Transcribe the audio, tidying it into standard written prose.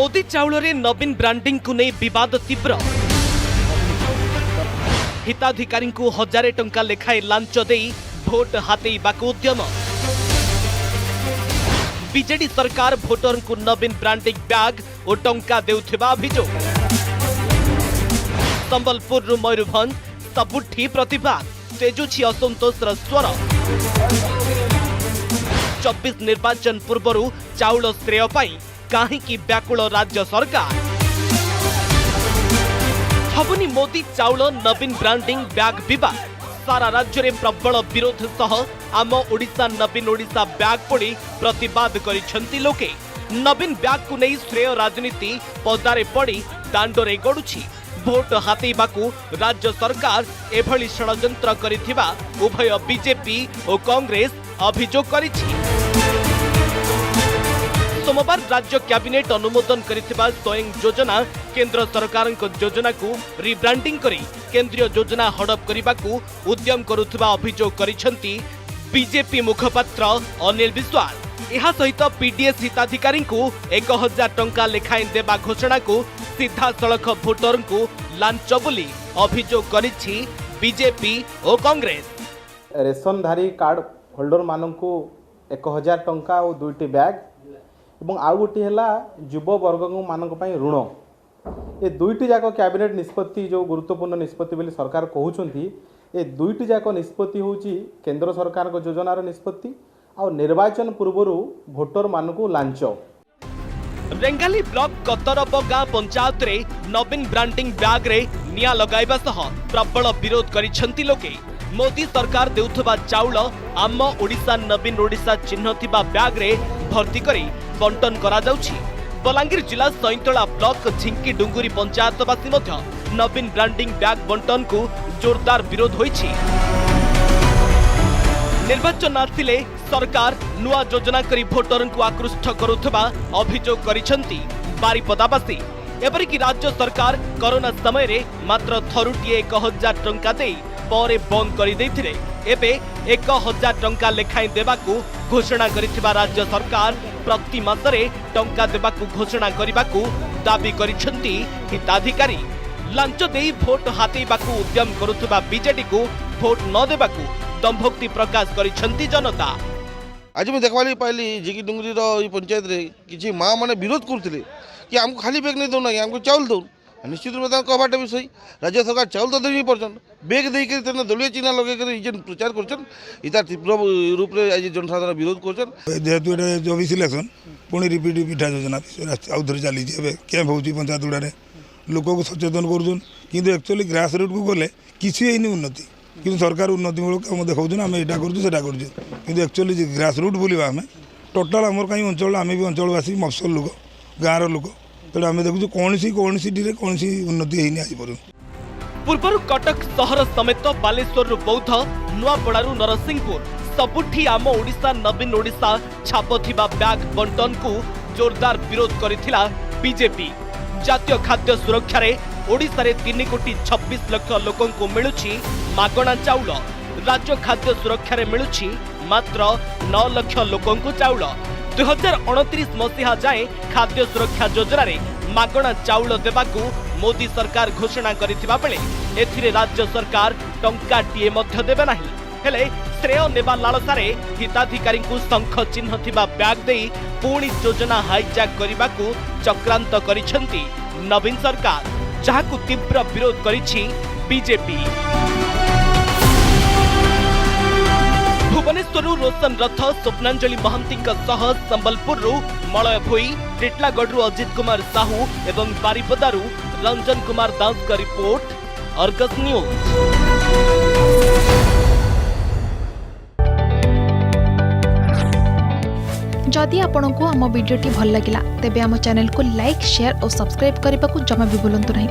मोदी चाउल रे नवीन ब्रांडिंग को नहीं विवाद तीव्र। हिताधिकारी को 1000 टंका लेखाए लांच दे भोट हातेइबाकू उद्यम। बीजेडी सरकार भोटर को नवीन ब्रांडिंग बैग और टंका देउथिबा अभियोग। संबलपुर मयूरभंज सबुठी प्रतिवाद तेजुछि असंतोषर स्वर। 24 निर्वाचन पूर्व चाउल श्रेय पाई काहींकि व्याकुल राज्य सरकार। हबनी मोदी चाउल नवीन ब्रांडिंग बैग विवाद। सारा राज्य में प्रबल विरोध सह आम ओडिशा नवीन ओडिशा बैग पड़ी प्रतिवाद करिसेंती लोके। नवीन बैग को नहीं श्रेय राजनीति पदारे पड़ी दांडरे गड़ुछि। भोट हातेइबाकू राज्य सरकार एभली षडयंत्र करिथिबा उभय बीजेपी और कांग्रेस अभियोग करिछि। सोमवार राज्य कैबिनेट अनुमोदन करिथिबा स्वयं योजना केंद्र सरकार योजना को रिब्रांडिंग करी केंद्रीय योजना हड़प करने उद्यम करुथिबा अभियोग करिसेंती बीजेपी मुखपात्र अनिल विश्वाल। यह सहित पीडीएस हिताधिकारी को 1000 टंका लेखाएं देवा घोषणा को सीधा सड़क भोटर को लांच बोली अभियोग करिछि बीजेपी और कांग्रेस। रेशनधारी कार्ड होल्डर मानू 1000 टंका और 2टी बैग एवं आउ गोटे है युव वर्ग मान ऋण। ये 2टी जाक कैबिनेट निष्पत्ति जो गुरुत्वपूर्ण निष्पत्ति बोली सरकार कहते ये 2टी जाक निष्पत्ति होची केंद्र सरकार योजनार निष्पत्ति आ निर्वाचन पूर्व भोटर मानू लांच। रेंगाली ब्लॉक कतरब गाँ पंचायत रे नवीन ब्रांडिंग बैग रे निया लगाइबा सह प्रबल विरोध करिसेंती लोके। मोदी सरकार देउथबा चाउल आम ओडिशा नवीन ओडिशा चिन्ह थिबा बैग रे भर्ती करी बंटन करा जाउछि। बलांगीर जिला सैंतला ब्लॉक झिंकी डुंगुरी पंचायतवासी मध्य नवीन ब्रांडिंग बैग बंटन को जोरदार विरोध होइछि। निर्वाचन आसिले सरकार नुआ योजना करी भोटर को आकृष्ट करुथबा अभियोग करिसेंती बारिपदावासी। एपरिक राज्य सरकार कोरोना समय रे मात्र थरुटिए 1000 टंका दे परे बंद करि दैथिले। एबे 1000 टंका लेखाएं देबाकू घोषणा करिथिबा राज्य सरकार प्रति मासरे टंका देबाकू घोषणा करिबाकू दाबी करिसेंती हिताधिकारी। लांच देई भोट हातेइबाकू उद्यम करुथबा बीजेडी को भोट न देबाकू दंभोक्ति प्रकाश करिसेंती जनता। आज मैं देखवाली पाइली झिंकी डुंगरी पंचायत रे किछि माँ माने विरोध करथिले कि हमको खाली बैग नहीं दौना हमको चाउल दौन। निश्चित रूप से कहवाटा भी सही राज्य सरकार चाउल तो देवी पर्सन बैग देकर दलीय चिन्ह लगे प्रचार कर तीव्र रूप से आज जनसाधारण विरोध कर जेहेतु जो भी सिलेक्शन पुणी रिपीट पिठा योजना आउ थे चली कैंप हो पंचायत गुड़ा लोक को सचेतन कर एक्चुअली ग्रास रूट को गले किसी उन्नति कि सरकार उन्नतिमूलक आम देखा आम यहाँ करूँ एक्चुअली ग्रास रूट बुलवा आम टोटाल आमर कहीं अंचल आम भी अंचलवासी मफसल लोक गाँव लोक तेणु आम देखु कौन सी उन्नति होनी आज पर्यंत। पूर्व कटक सहर समेत बालेश्वर बौद्ध नुआपड़ारू नरसिंहपुर सबुठी आम ओडिशा नवीन ओडिशा छाप थिबा बैग बंटन को जोरदार विरोध करिथिला बीजेपी। जातीय खाद्य सुरक्षा रे ओडिशा रे 3 कोटी 26 लाख लोकन को मिलुछि मागणा चाउल। राज्य खाद्य सुरक्षा रे मिलुछि मात्र 9 लाख लोकन को चाउल। 2029 मसीहा जाए खाद्य सुरक्षा योजना रे मागणा चाउल देबाकू मोदी सरकार घोषणा करिथिबा बेले एथिरे राज्य सरकार टंका टीए मध्य देबे नाही। हेले श्रेय नेबा लालसारे हिताधिकारी को शंख चिन्ह थिबा बैग देई पुणी योजना हाईजैक करिबाकू चक्रांत करिसेंती नवीन सरकार, जाहाकू तीव्र विरोध करिछि बीजेपी। भुवनेश्वर रोशन रथ स्वप्नांजलि महांती संबलपुर मलय भोई टिटलागढ़ अजित कुमार साहू एवं बारिपदारू रंजन कुमार दास का रिपोर्ट अर्गस न्यूज। जदि आपंक आम भिडी भल लगा तेब आम चैनल को लाइक शेयर और सब्सक्राइब करने को जमा भी भूलु नहीं।